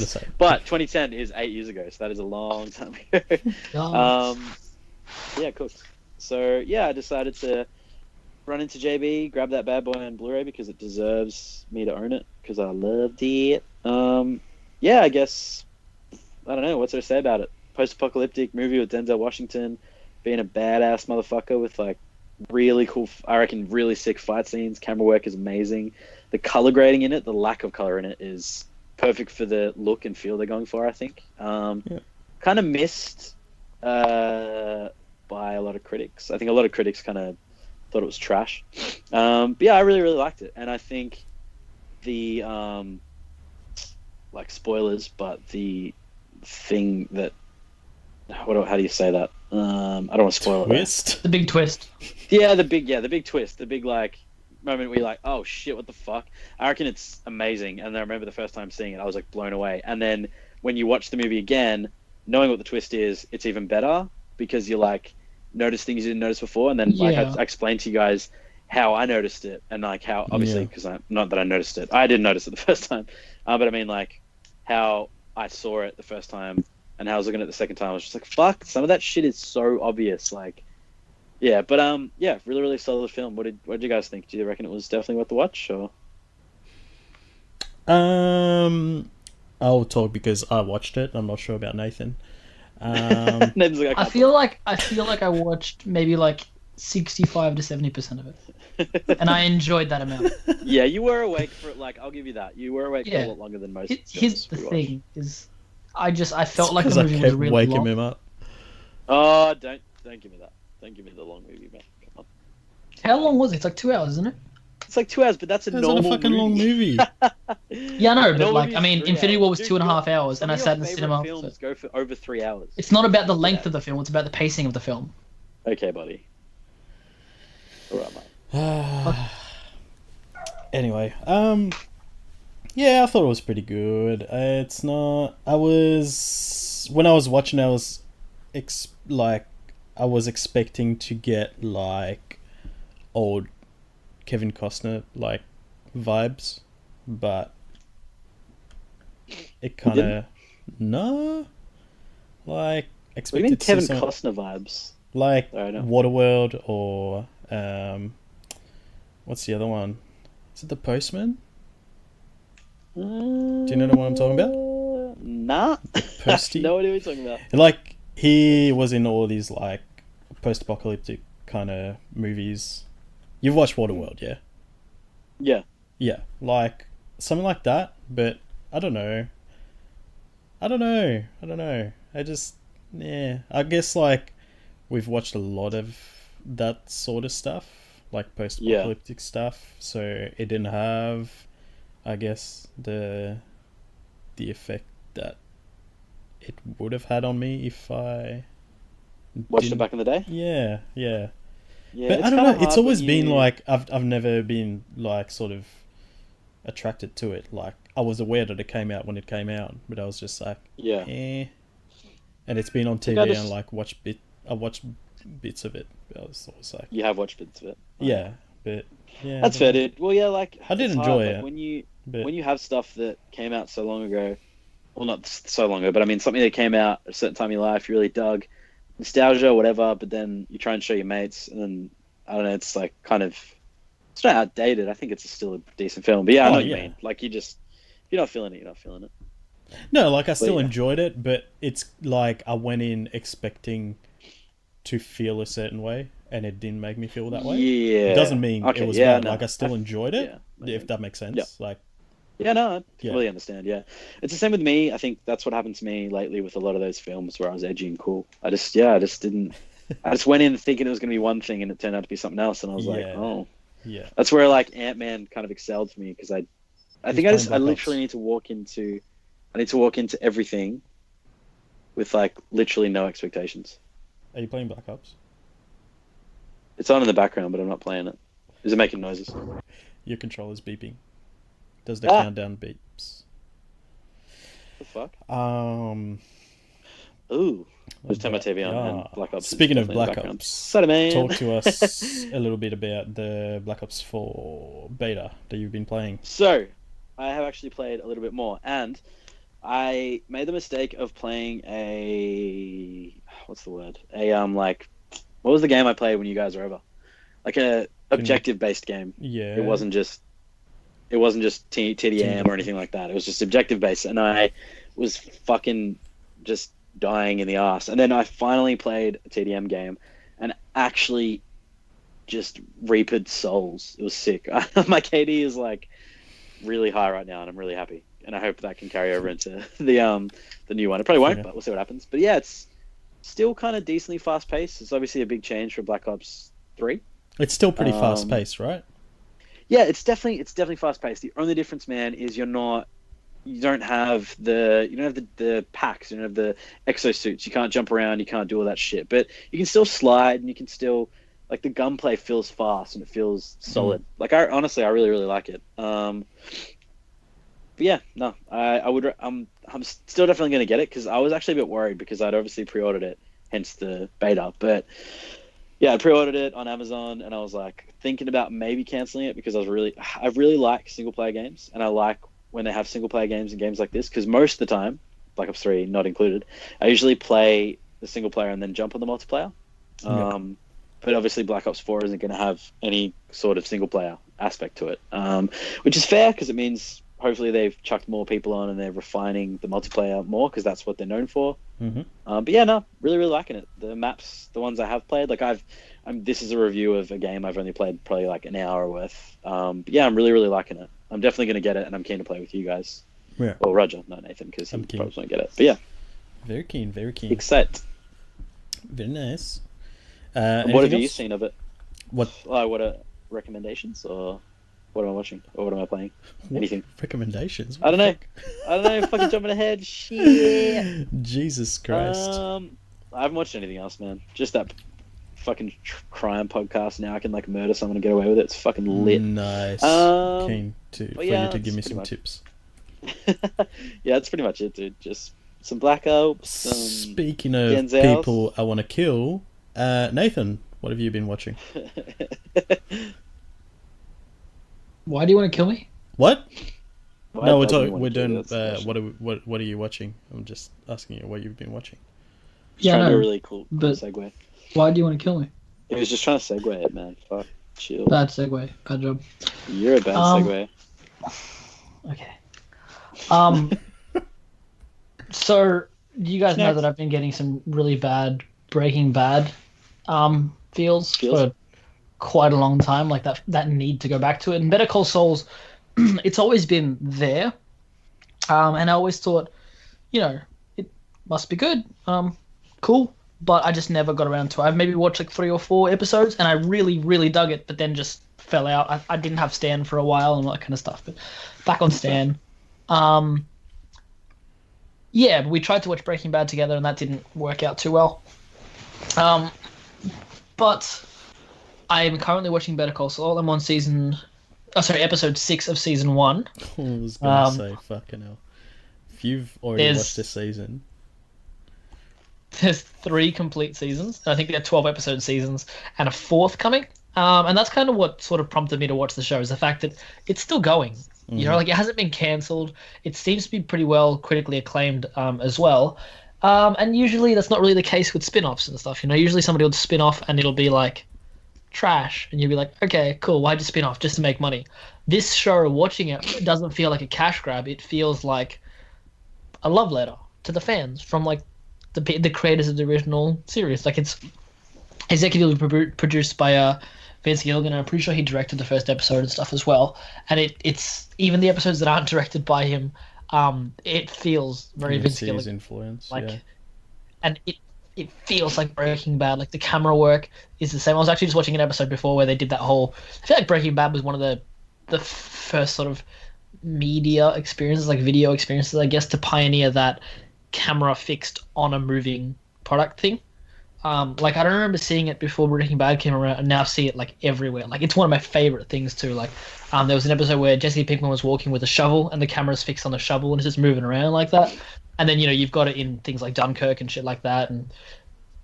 2010 is 8 years ago, so that is a long time ago. Yeah, cool. So yeah, I decided to run into JB, grab that bad boy on Blu-ray because it deserves me to own it because I loved it. Yeah, I guess I don't know what's there to say about it. Post-apocalyptic movie with Denzel Washington being a badass motherfucker with like really cool, I reckon, really sick fight scenes. Camera work is amazing. The color grading in it, the lack of color in it, is perfect for the look and feel they're going for, I think. Kind of missed by a lot of critics. I think a lot of critics kind of thought it was trash. But yeah, I really, really liked it. And I think the, like spoilers, but the thing that, how do you say that? I don't want to spoil it. The big twist. Yeah, the big twist. The big, like, moment where you're like, oh shit, what the fuck? I reckon it's amazing. And I remember the first time seeing it, I was like blown away. And then when you watch the movie again, knowing what the twist is, it's even better because you like notice things you didn't notice before. And then like I explained to you guys how I noticed it and like how obviously because not that I noticed it, I didn't notice it the first time, but I mean like how I saw it the first time and how I was looking at it the second time. I was just like, fuck, some of that shit is so obvious. Like, yeah, but yeah, really, really solid film. What did you guys think? Do you reckon it was definitely worth the watch? Or I'll talk because I watched it. I'm not sure about Nathan. I feel like I watched maybe like 65 to 70% of it, and I enjoyed that amount. Yeah, you were awake for like I'll give you that. You were awake for a lot longer than most. Here's the thing: is I felt like the movie was really waking long. him up. Oh, don't give me that. Don't give me the long movie, man. Come on. How long was it? It's like 2 hours, isn't it? It's like 2 hours, but that's a normal fucking long movie. Yeah, I know, but like, I mean, Infinity War was 2.5 hours, and I sat in the cinema. Films go for over 3 hours. It's not about the length of the film; it's about the pacing of the film. Okay, buddy. All right, mate. Anyway, yeah, I thought it was pretty good. It's not. When I was watching, I was expecting to get like old Kevin Costner like vibes, but it kind of like expected. What do you mean Kevin some, Costner vibes? Like Waterworld or what's the other one? Is it The Postman? Do you know the one I'm talking about? Nah. Posty? No idea what you're talking about. Like he was in all these like post-apocalyptic kind of movies. You've watched Waterworld, yeah? Yeah. Yeah, like something like that, but I don't know. I guess like we've watched a lot of that sort of stuff, like post-apocalyptic stuff, so it didn't have, I guess, the effect that it would have had on me if I watched it back in the day. Yeah. Yeah, but I don't know. It's always been like I've never been like sort of attracted to it. Like I was aware that it came out when it came out, but I was just like, And it's been on TV and like I watched bits of it. But I was always like, you have watched bits of it. Yeah, but yeah, that's fair, dude. Well, yeah, like I did enjoy it. Like, when you have stuff that came out so long ago, well, not so long ago, but I mean something that came out at a certain time in your life, you really dug. Nostalgia or whatever, but then you try and show your mates, and then I don't know, it's like kind of, it's not outdated. I think it's still a decent film, but yeah, I know what you mean. Like you just you're not feeling it, you're not feeling it. No, like I still yeah. enjoyed it, but it's like I went in expecting to feel a certain way, and it didn't make me feel that way. Yeah. It doesn't mean Okay, it was yeah, bad. no. Like I still enjoyed it, Yeah. if that makes sense. Yeah. Like, Yeah, no, I Yeah. completely understand. Yeah, it's the same with me. I think that's what happened to me lately with a lot of those films where I was edgy and cool. I just didn't. I just went in thinking it was going to be one thing, and it turned out to be something else. And I was like, Yeah. oh, yeah, that's where like Ant-Man kind of excelled for me because I think playing Black literally Ops. need to walk into, everything with like literally no expectations. Are you playing Black Ops? It's on in the background, but I'm not playing it. Is it making noises? Your controller's beeping. Does the countdown beeps? The fuck? Ooh. Just turn my TV on and Black Ops. Speaking is of definitely in the Black background. Ops, Sorry, man. talk to us a little bit about the Black Ops 4 beta that you've been playing. So, I have actually played a little bit more, and I made the mistake of playing what's the word? Like, what was the game I played when you guys were over? Like a objective-based game. Yeah. It wasn't just TDM or anything like that. It was just objective-based, and I was fucking just dying in the ass. And then I finally played a TDM game, and actually just reaped souls. It was sick. My KD is like really high right now, and I'm really happy. And I hope that can carry over into the new one. It probably won't, but we'll see what happens. But yeah, it's still kind of decently fast paced. It's obviously a big change for Black Ops 3. It's still pretty fast paced, right? Yeah, it's definitely fast paced. The only difference, man, is you don't have the packs, you don't have the exosuits. You can't jump around, you can't do all that shit. But you can still slide, and you can still like the gunplay feels fast and it feels solid. Like I really really like it. But yeah, no, I'm still definitely going to get it because I was actually a bit worried because I'd obviously pre-ordered it, hence the beta. But yeah, I pre-ordered it on Amazon, and I was like thinking about maybe canceling it because I really like single player games, and I like when they have single player games and games like this because most of the time, Black Ops 3 not included, I usually play the single player and then jump on the multiplayer. But obviously Black Ops 4 isn't going to have any sort of single player aspect to it, which is fair because it means hopefully they've chucked more people on and they're refining the multiplayer more because that's what they're known for. But yeah, no, really, really liking it. The maps, the ones I have played, like this is a review of a game I've only played probably like an hour worth. But yeah, I'm really, really liking it. I'm definitely going to get it, and I'm keen to play with you guys. Yeah. Well, Roger, not Nathan, because he I'm keen. probably won't get it. But yeah, Very keen, very keen. excited. Very nice. What have anything you else? seen of it? What What are recommendations, or what am I watching, or what am I playing? Anything? recommendations? I don't know. Fucking jumping ahead. Shit. Jesus Christ. I haven't watched anything else, man. Just that fucking crime podcast. Now I can like murder someone and get away with it. It's fucking lit. Nice. Keen for yeah, you to give me that's some pretty tips. Yeah, that's pretty much it, dude. Just some Black Ops. Speaking of Genzels. people I want to kill, Nathan, what have you been watching? Why do you want to kill me? What? Why No, doesn't he we're want to kill doing. you? That's the question. What are you watching? I'm just asking you what you've been watching. Yeah, Trying to do no, a really cool but- segue. Why do you want to kill me? He was just trying to segue it, man. Fuck, chill. Bad segue. Bad job. You're a bad segue. Okay. So you guys know Next. that I've been getting some really bad Breaking Bad feels for quite a long time, like that need to go back to it. And Better Call Saul's, it's always been there, and I always thought, it must be good, cool. But I just never got around to it. I've maybe watched like 3 or 4 episodes, and I really, really dug it, but then just fell out. I didn't have Stan for a while and all that kind of stuff, but back on Stan. Yeah, we tried to watch Breaking Bad together, and that didn't work out too well. But I'm currently watching Better Call Saul. I'm on episode 6 of season 1. I was gonna say, fucking hell. If you've already watched this season, there's 3 complete seasons, and I think they're 12-episode seasons, and a 4th coming. And that's kind of what sort of prompted me to watch the show, is the fact that it's still going. Like it hasn't been cancelled. It seems to be pretty well critically acclaimed as well. And usually that's not really the case with spin-offs and stuff. Usually somebody will spin off and it'll be like trash, and you'd be like, okay, cool, why'd you spin off? Just to make money. This show, watching it, doesn't feel like a cash grab. It feels like a love letter to the fans from like the creators of the original series. Like it's executively produced by Vince Gilligan, and I'm pretty sure he directed the first episode and stuff as well. And it's even the episodes that aren't directed by him, it feels very Vince Gilligan. His influence, like, yeah. And it feels like Breaking Bad. Like the camera work is the same. I was actually just watching an episode before where they did that whole. I feel like Breaking Bad was one of the first sort of media experiences, like video experiences, I guess, to pioneer that camera fixed on a moving product thing. Like I don't remember seeing it before Breaking Bad came around, and now see it like everywhere. Like it's one of my favorite things too. Like there was an episode where Jesse Pinkman was walking with a shovel, and the camera's fixed on the shovel, and it's just moving around like that. And then you've got it in things like Dunkirk and shit like that. And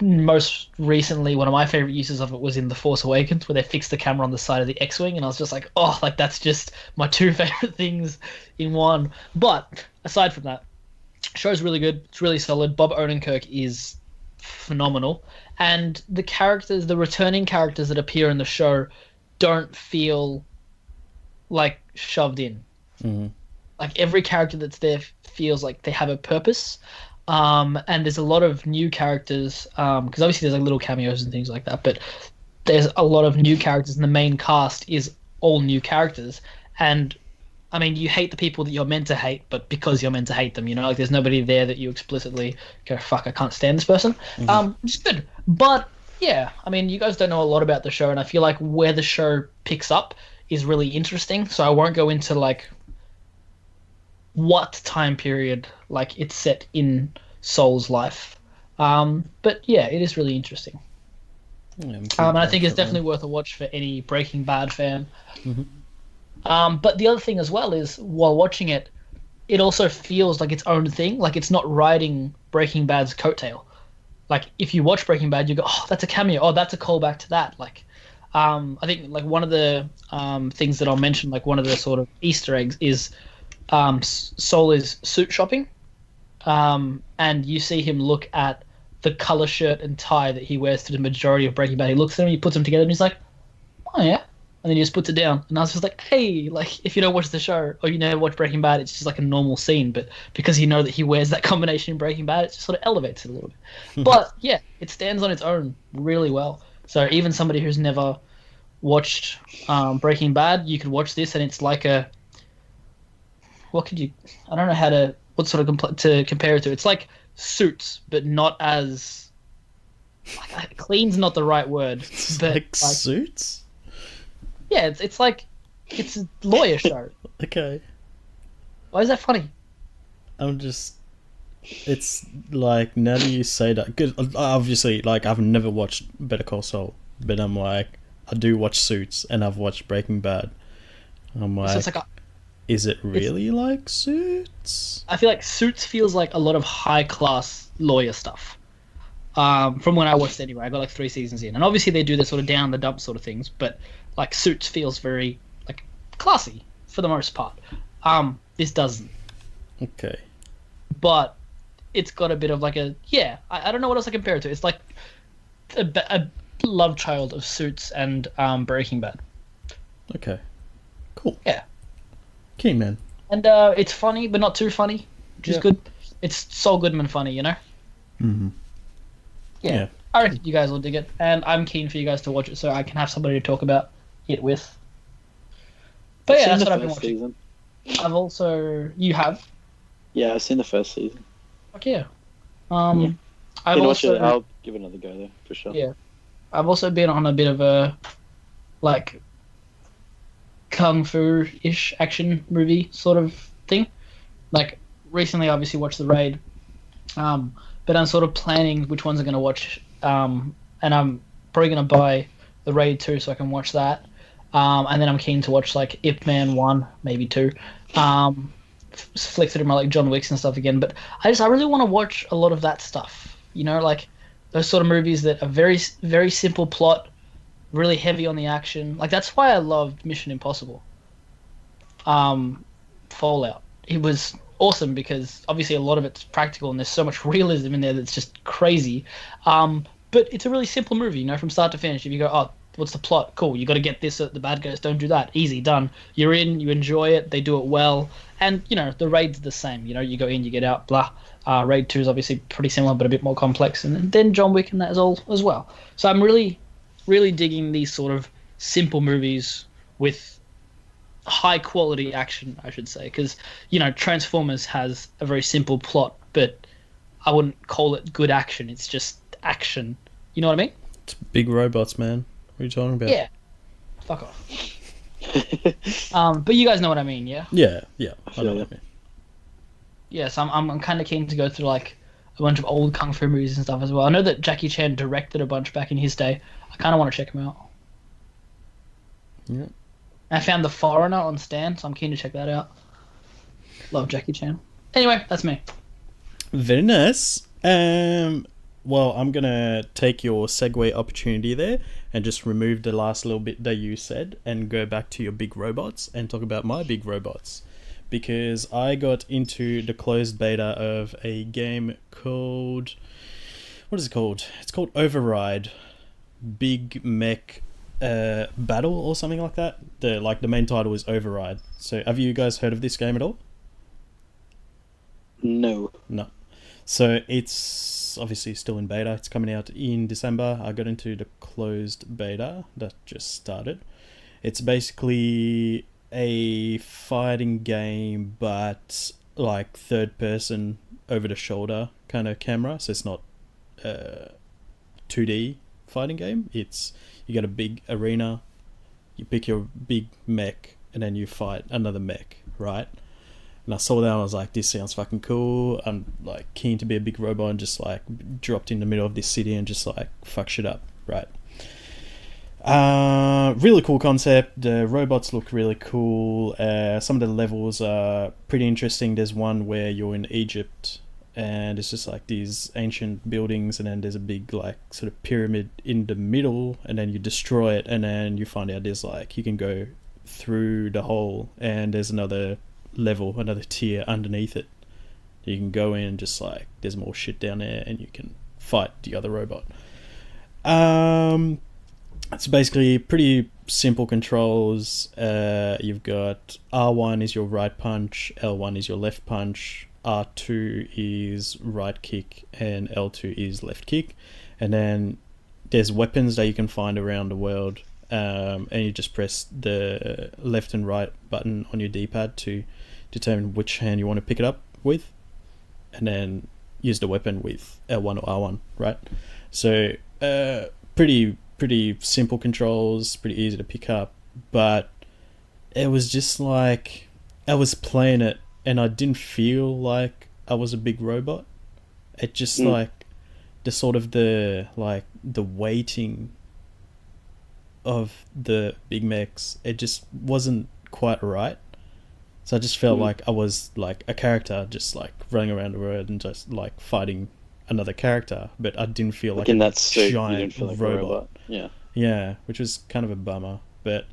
most recently, one of my favorite uses of it was in The Force Awakens, where they fixed the camera on the side of the X-wing, and I was just like, oh, like that's just my two favorite things in one. But aside from that, show's really good. It's really solid. Bob Odenkirk is phenomenal, and the returning characters that appear in the show don't feel like shoved in. Mm-hmm. Like every character that's there feels like they have a purpose. And there's a lot of new characters, because obviously there's like little cameos and things like that, but there's a lot of new characters, and the main cast is all new characters. And I mean, you hate the people that you're meant to hate, but because you're meant to hate them, like there's nobody there that you explicitly go, fuck, I can't stand this person. Mm-hmm. It's good. But yeah, I mean, you guys don't know a lot about the show, and I feel like where the show picks up is really interesting, so I won't go into like what time period like it's set in Saul's life. But yeah, it is really interesting. Yeah, and I think it's definitely worth a watch for any Breaking Bad fan. Mm-hmm. But the other thing as well is, while watching it, it also feels like its own thing. Like it's not riding Breaking Bad's coattail. Like if you watch Breaking Bad, you go, oh, that's a cameo. Oh, that's a callback to that. Like, I think like one of the things that I'll mention, like one of the sort of Easter eggs is Saul is suit shopping, and you see him look at the color shirt and tie that he wears to the majority of Breaking Bad. He looks at them, he puts them together, and he's like, oh yeah. And then he just puts it down. And I was just like, hey, like, if you don't watch the show or you never watch Breaking Bad, it's just like a normal scene. But because you know that he wears that combination in Breaking Bad, it just sort of elevates it a little bit. But yeah, it stands on its own really well. So even somebody who's never watched Breaking Bad, you could watch this, and it's like I don't know what sort of to compare it to. It's like Suits, but not as, like, clean's not the right word. But like Suits? Yeah, it's like, it's a lawyer show. Okay. Why is that funny? It's like, now that you say that, because obviously, like, I've never watched Better Call Saul, but I'm like, I do watch Suits, and I've watched Breaking Bad. I'm like, so it's like is it really like Suits? I feel like Suits feels like a lot of high-class lawyer stuff. From when I watched it anyway, I got like 3 seasons in. And obviously they do the sort of down-the-dump sort of things, but like Suits feels very like classy for the most part. This doesn't. Okay. But it's got a bit of like I don't know what else I compare it to. It's like a love child of Suits and Breaking Bad. Okay. Cool. Yeah. Keen, man. And it's funny, but not too funny, which is good. It's Saul Goodman funny, you know? Mm-hmm. Yeah. I reckon you guys will dig it, and I'm keen for you guys to watch it so I can have somebody to talk about it with. But yeah, that's what I've been watching. Season. I've also... You have? Yeah, I've seen the first season. Fuck yeah. I've also... I'll give it another go, though, for sure. Yeah. I've also been on a bit of a, like, kung fu-ish action movie sort of thing. Like, recently I obviously watched The Raid, but I'm sort of planning which ones I'm going to watch, and I'm probably going to buy The Raid 2 so I can watch that, and then I'm keen to watch, like, Ip Man 1, maybe 2, flick through my, like, John Wicks and stuff again, but I really want to watch a lot of that stuff, you know, like, those sort of movies that are very, very simple plot, really heavy on the action. Like, that's why I loved Mission Impossible. Fallout. It was awesome because obviously a lot of it's practical and there's so much realism in there that's just crazy. But it's a really simple movie, you know, from start to finish. If you go, oh, What's the plot? Cool. You got to get this at the bad guys. Don't do that. Easy, done. You're in. You enjoy it. They do it well. And the raid's the same. You go in, you get out. Blah. Raid 2 is obviously pretty similar, but a bit more complex. And then John Wick and that is all as well. So I'm really, really digging these sort of simple movies with high quality action, I should say, because Transformers has a very simple plot, but I wouldn't call it good action. It's just action. You know what I mean? It's big robots, man. What are you talking about? Yeah. Fuck off. But you guys know what I mean, yeah? Yeah. I know what I mean. Yeah, so I'm kind of keen to go through like a bunch of old kung fu movies and stuff as well. I know that Jackie Chan directed a bunch back in his day. I kind of want to check him out. Yeah. I found The Foreigner on Stan, so I'm keen to check that out. Love Jackie Chan. Anyway, that's me. Very nice. Well, I'm going to take your segue opportunity there and just remove the last little bit that you said and go back to your big robots and talk about my big robots. Because I got into the closed beta of a game called... What is it called? It's called Override. Big Mech Battle or something like that. The main title is Override. So have you guys heard of this game at all? No. So it's obviously still in beta. It's coming out in December. I got into the closed beta that just started. It's basically a fighting game, but like third person over the shoulder kind of camera. So it's not 2D fighting game. It's you got a big arena, you pick your big mech, and then you fight another mech, right? And I saw that and I was like, this sounds fucking cool. I'm like keen to be a big robot and just like dropped in the middle of this city and just like fuck shit up, right? Really cool concept. The robots look really cool. Some of the levels are pretty interesting. There's one where you're in Egypt and it's just like these ancient buildings, and then there's a big like sort of pyramid in the middle, and then you destroy it, and then you find out there's like you can go through the hole, and there's another level, another tier underneath it. You can go in and just like there's more shit down there, and you can fight the other robot. It's basically pretty simple controls. You've got R1 is your right punch, L1 is your left punch, R2 is right kick, and L2 is left kick. And then there's weapons that you can find around the world, and you just press the left and right button on your D-pad to determine which hand you want to pick it up with, and then use the weapon with L1 or R1, right? So pretty simple controls, pretty easy to pick up, but it was just like I was playing it and I didn't feel like I was a big robot. It just like the sort of the weighting of the big mechs, it just wasn't quite right. So I just felt like I was like a character just like running around the world and just like fighting another character, but I didn't feel like in a that suit, giant you didn't feel like robot. A robot. Yeah, which was kind of a bummer, but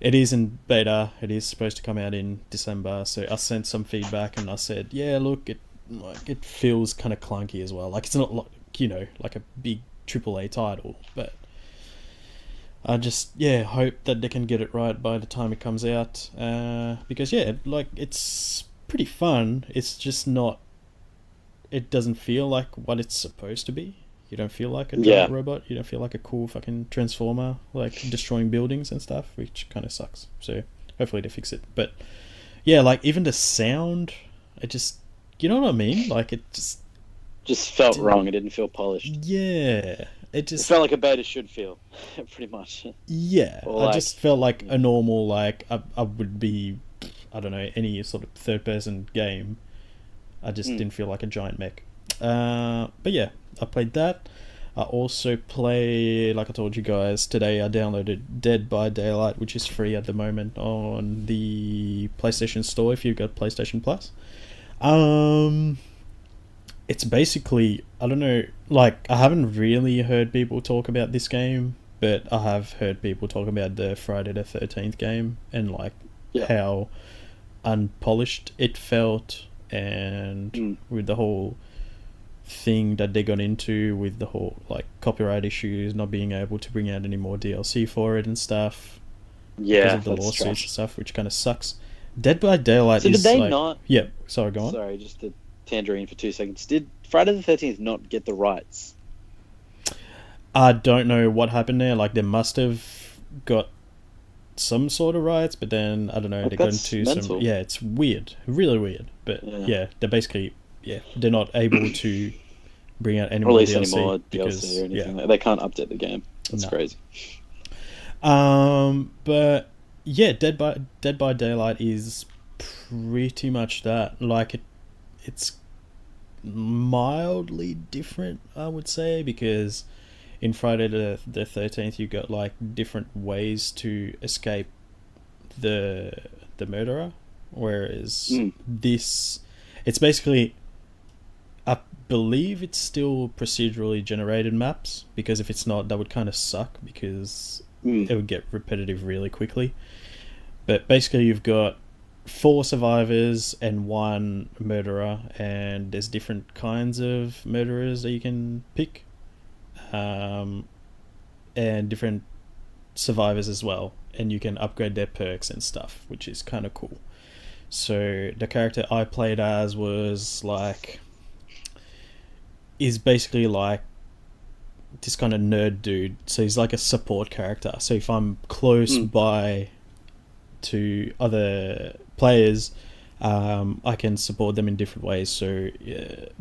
it is in beta. It is supposed to come out in December, so I sent some feedback and I said, yeah, look, it feels kind of clunky as well. Like it's not like like a big AAA title, but I just hope that they can get it right by the time it comes out, because like it's pretty fun. It's just not. It doesn't feel like what it's supposed to be. You don't feel like a giant robot. You don't feel like a cool fucking transformer, like destroying buildings and stuff, which kind of sucks. So hopefully they fix it. But yeah, like even the sound, it just, you know what I mean? Like it just felt wrong. It didn't feel polished. Yeah, it felt like a beta should feel, pretty much. Yeah, I just felt like a normal, like I would be, I don't know, any sort of third-person game. I just didn't feel like a giant mech. But yeah, I played that. I also play, like I told you guys, today I downloaded Dead by Daylight, which is free at the moment on the PlayStation Store if you've got PlayStation Plus. It's basically, I don't know, like I haven't really heard people talk about this game, but I have heard people talk about the Friday the 13th game and like how unpolished it felt, and with the whole thing that they got into with the whole like copyright issues, not being able to bring out any more DLC for it and stuff because Yeah, of the that's lawsuits and trash. stuff, which kind of sucks. Dead by Daylight So did is they like, not? yeah. Sorry, go on. Sorry, just to tangerine for 2 seconds. Did Friday the 13th not get the rights? I don't know what happened there. Like, they must have got some sort of rights, but then I don't know. Like, They got that's into some. mental. Yeah, it's weird, really weird. But Yeah. yeah, they're basically they're not able to bring out any more Release any DLC more because DLC or anything. They can't update the game. That's No. crazy. But yeah, Dead by Daylight is pretty much that. Like it's mildly different, I would say, because in Friday the 13th you got like different ways to escape the murderer, whereas this, it's basically, I believe it's still procedurally generated maps, because if it's not, that would kind of suck, because it would get repetitive really quickly. But basically you've got 4 survivors and 1 murderer, and there's different kinds of murderers that you can pick, and different survivors as well, and you can upgrade their perks and stuff, which is kind of cool. So the character I played as is basically like this kind of nerd dude. So he's like a support character. So if I'm close by to other players, I can support them in different ways. So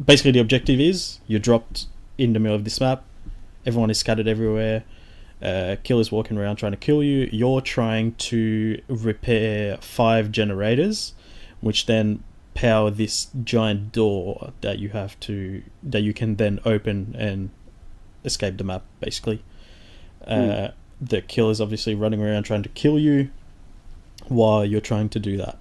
basically the objective is you're dropped in the middle of this map, everyone is scattered everywhere, killers walking around trying to kill you. You're trying to repair 5 generators, which then power this giant door that you can then open and escape the map, basically. The killer's obviously running around trying to kill you while you're trying to do that.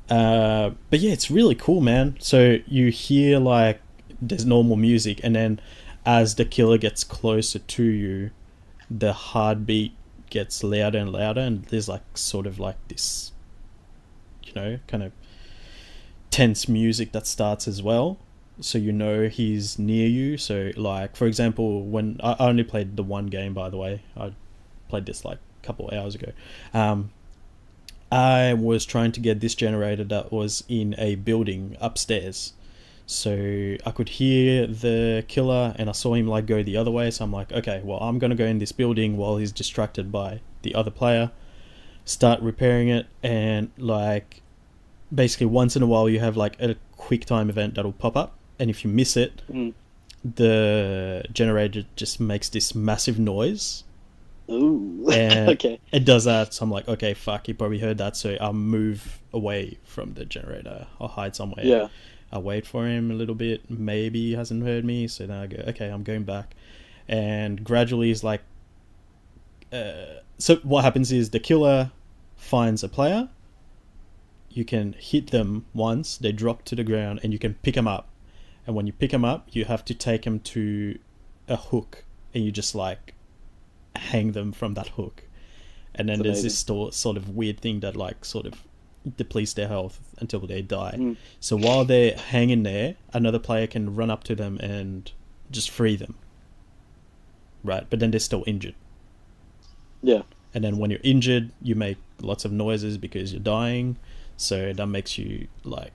But yeah, it's really cool, man. So you hear like there's normal music, and then as the killer gets closer to you, the heartbeat gets louder and louder, and there's like sort of like this, kind of tense music that starts as well, so he's near you. So like, for example, when I only played the one game, by the way, I played this like a couple hours ago. I was trying to get this generator that was in a building upstairs, so I could hear the killer and I saw him like go the other way, so I'm like, okay, well, I'm gonna go in this building while he's distracted by the other player, start repairing it, and like basically once in a while you have like a quick time event that'll pop up, and if you miss it, the generator just makes this massive noise. Ooh. And okay. it does that, so I'm like, okay, fuck, he probably heard that, so I'll move away from the generator. I'll hide somewhere. Yeah. I'll wait for him a little bit. Maybe he hasn't heard me, so then I go, okay, I'm going back. And gradually he's like... so what happens is the killer finds a player. You can hit them once, they drop to the ground, and you can pick them up. And when you pick them up, you have to take them to a hook, and you just like hang them from that hook. And then there's this sort of weird thing that like sort of depletes their health until they die. So while they're hanging there, another player can run up to them and just free them, right? But then they're still injured. Yeah. And then when you're injured, you make lots of noises because you're dying, so that makes you like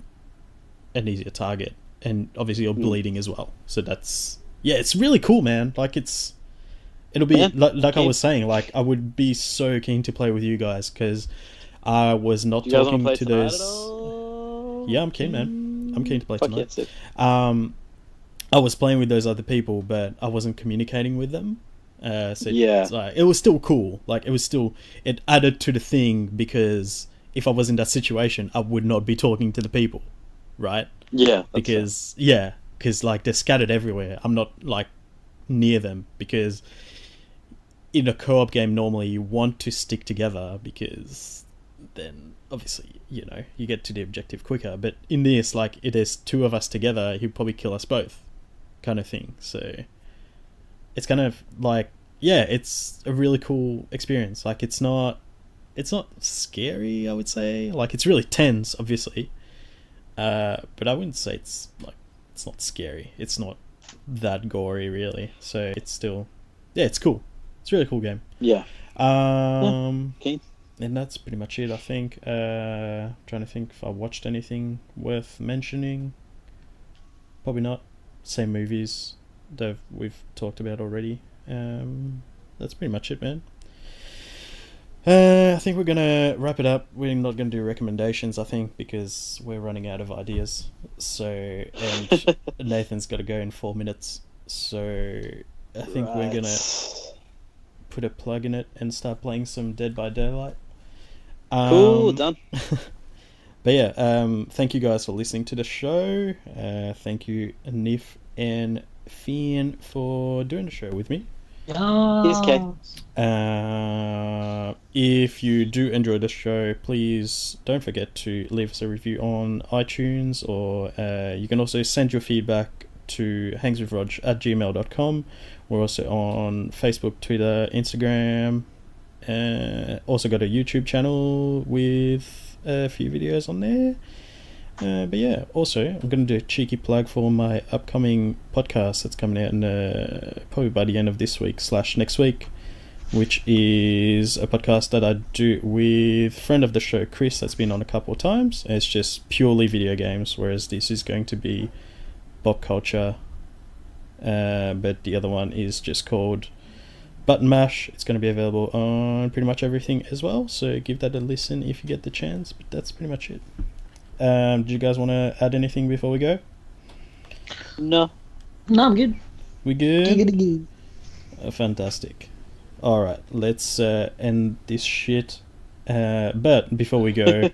an easier target, and obviously you're bleeding as well. So that's, yeah, it's really cool, man. Like it'll be like I was saying, like I would be so keen to play with you guys, because I was not Do you guys talking play to tonight those. at all? Yeah, I'm keen, man. I'm keen to play Fuck tonight. yes, I was playing with those other people, but I wasn't communicating with them. So Yeah. it's like, it was still cool. Like it added to the thing, because if I was in that situation, I would not be talking to the people, right? Yeah. Because like they're scattered everywhere. I'm not like near them, because in a co-op game normally you want to stick together, because then obviously you get to the objective quicker. But in this, like, it is 2 of us together, he'd probably kill us both, kind of thing. So it's kind of like, yeah, it's a really cool experience. Like it's not scary, I would say. Like it's really tense, obviously, but I wouldn't say it's not scary. It's not that gory, really. So it's still, yeah, it's cool. It's a really cool game. Yeah. And that's pretty much it, I think. Trying to think if I watched anything worth mentioning. Probably not. Same movies that we've talked about already. That's pretty much it, man. I think we're gonna wrap it up. We're not gonna do recommendations, I think, because we're running out of ideas. So, and Nathan's got to go in 4 minutes. So, I think we're gonna put a plug in it and start playing some Dead by Daylight. Cool, done. But yeah, thank you guys for listening to the show. Thank you, Nif and Fian, for doing the show with me. Here's Kate. If you do enjoy the show, please don't forget to leave us a review on iTunes, or you can also send your feedback to hangswithrog@gmail.com. We're also on Facebook, Twitter, Instagram. Also got a YouTube channel with a few videos on there. But yeah, also I'm going to do a cheeky plug for my upcoming podcast that's coming out in probably by the end of this week / next week, which is a podcast that I do with a friend of the show, Chris, that's been on a couple of times. It's just purely video games, whereas this is going to be pop culture. But the other one is just called Button Mash. It's going to be available on pretty much everything as well, so give that a listen if you get the chance. But that's pretty much it. Do you guys want to add anything before we go? No, I'm good. We good? Giggity. Fantastic. Alright, let's end this shit. But before we go,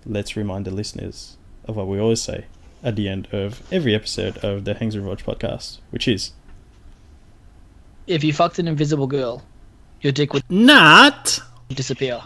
let's remind the listeners of what we always say at the end of every episode of the Hangs with Rog podcast, which is, If you fucked an invisible girl, your dick would not disappear.